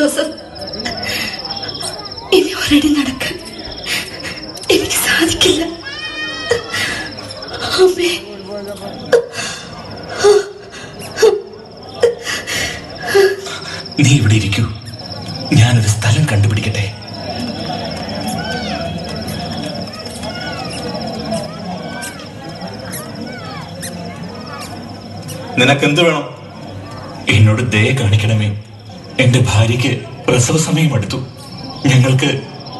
Joseph, ഇനി ഒരടി നടക്കാൻ എനിക്ക് സാധിക്കില്ല. അമ്മേ, നീ ഇവിടെ ഇരിക്കൂ, ഞാനൊരു സ്ഥലം കണ്ടുപിടിക്കട്ടെ. നിനക്കെന്ത് വേണം? എന്നോട് ദയ കാണിക്കണമേ. എന്റെ ഭാര്യയ്ക്ക് പ്രസവ സമയം അടുത്തു. ഞങ്ങൾക്ക്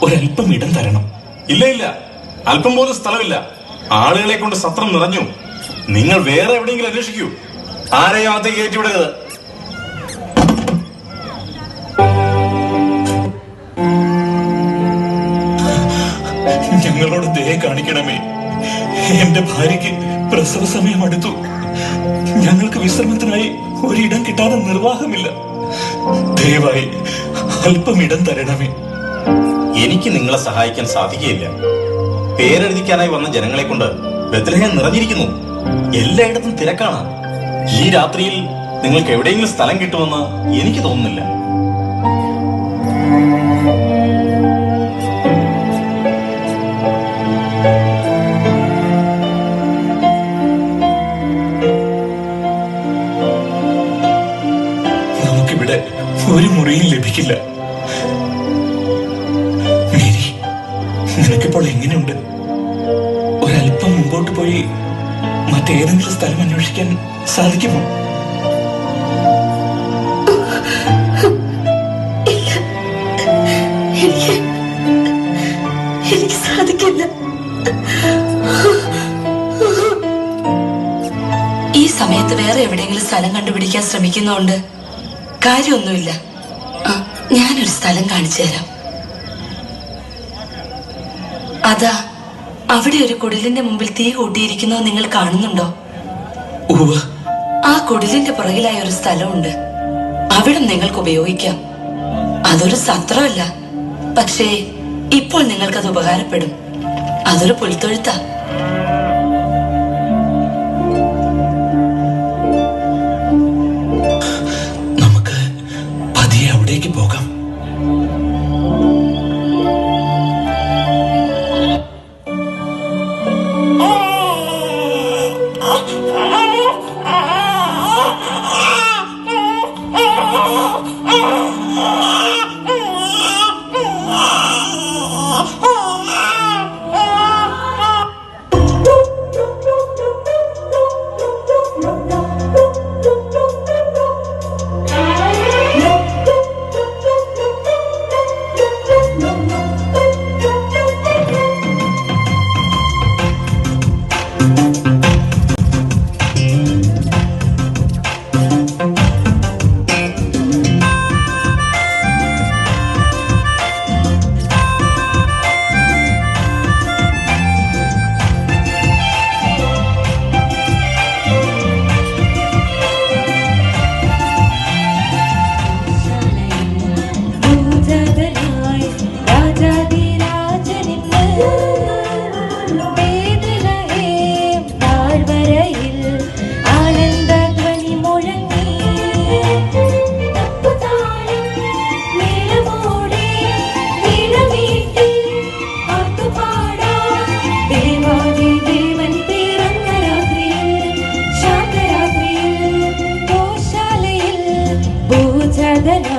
ഒരല്പം ഇടം തരണം. ഇല്ല ഇല്ല, അല്പം പോലും സ്ഥലമില്ല. ആളുകളെ കൊണ്ട് സത്രം നിറഞ്ഞു. നിങ്ങൾ വേറെ എവിടെയെങ്കിലും അന്വേഷിക്കൂ. ആരെയും അകത്തേക്ക് കയറ്റിവിടരുത്. ഞങ്ങളോട് ദയ കാണിക്കണമേ. എന്റെ ഭാര്യയ്ക്ക് പ്രസവ സമയം അടുത്തു. ഞങ്ങൾക്ക് വിശ്രമത്തിനായി ഒരിടം കിട്ടാതെ നിർവാഹമില്ല. ദയവായി അല്പം ഇടം തരണമേ. എനിക്ക് നിങ്ങളെ സഹായിക്കാൻ സാധിക്കുകയില്ല. പേരെഴുതിക്കാനായി വന്ന ജനങ്ങളെ കൊണ്ട് ബത്ലഹേം നിറഞ്ഞിരിക്കുന്നു. എല്ലായിടത്തും തിരക്കാണ്. ഈ രാത്രിയിൽ നിങ്ങൾക്ക് എവിടെയെങ്കിലും സ്ഥലം കിട്ടുമെന്ന് എനിക്ക് തോന്നുന്നില്ല. നമുക്കിവിടെ ഒരു മുറിയും ലഭിക്കില്ല. മേരി, നിനക്കിപ്പോൾ എങ്ങനെയുണ്ട്? ഒരല്പം മുമ്പോട്ട് പോയി മറ്റേതെങ്കിലും സ്ഥലം അന്വേഷിക്കാൻ സാധിക്കുമോ? എനിക്ക് സാധിക്കില്ല. ഈ സമയത്ത് വേറെ എവിടെയെങ്കിലും സ്ഥലം കണ്ടുപിടിക്കാൻ ശ്രമിക്കുന്നോണ്ട് കാര്യമൊന്നുമില്ല. ഞാനൊരു സ്ഥലം കാണിച്ചു തരാം. അതാ അവിടെ ഒരു കുടിലിന്റെ മുമ്പിൽ തീ കൂട്ടിയിരിക്കുന്നത് നിങ്ങൾ കാണുന്നുണ്ടോ? ആ കുടിലിന്റെ പുറകിലായ ഒരു സ്ഥലമുണ്ട്. അവിടെ നിങ്ങൾക്ക് ഉപയോഗിക്കാം. അതൊരു സത്രമല്ല, പക്ഷേ ഇപ്പോൾ നിങ്ങൾക്കത് ഉപകാരപ്പെടും. അതൊരു പുൽത്തൊഴുത്താ. നമുക്ക് പതിയെ അവിടേക്ക് പോകാം. the